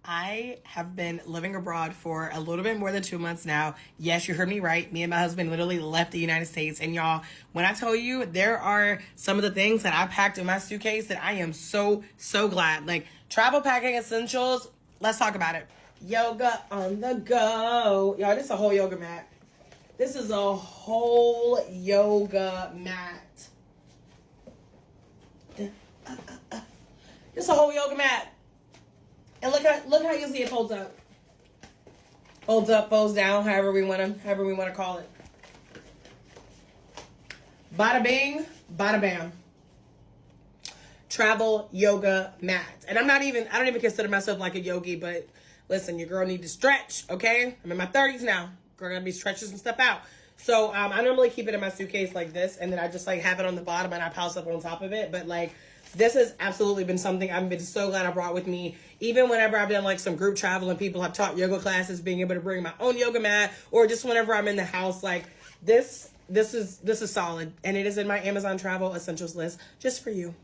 I have been living abroad for a little bit more than 2 months now. Yes, you heard me right. Me and my husband literally left the United States. And y'all, when I tell you there are some of the things that I packed in my suitcase that I am so glad. Like travel packing essentials, let's talk about it. Yoga on the go. Y'all, this is a whole yoga mat. This is a whole yoga mat. This is a whole yoga mat. And look how you see it folds up. Folds up, folds down, however we wanna call it. Bada bing, bada bam. Travel yoga mat. And I don't even consider myself like a yogi, but listen, your girl need to stretch, okay? I'm in my 30s now. Girl gotta be stretching some stuff out. So I normally keep it in my suitcase like this, and then I just like have it on the bottom and I pause up on top of it. But like this has absolutely been something I've been so glad I brought with me. Even whenever I've done like some group travel and people have taught yoga classes, being able to bring my own yoga mat, or just whenever I'm in the house, like this is solid. And it is in my Amazon travel essentials list just for you.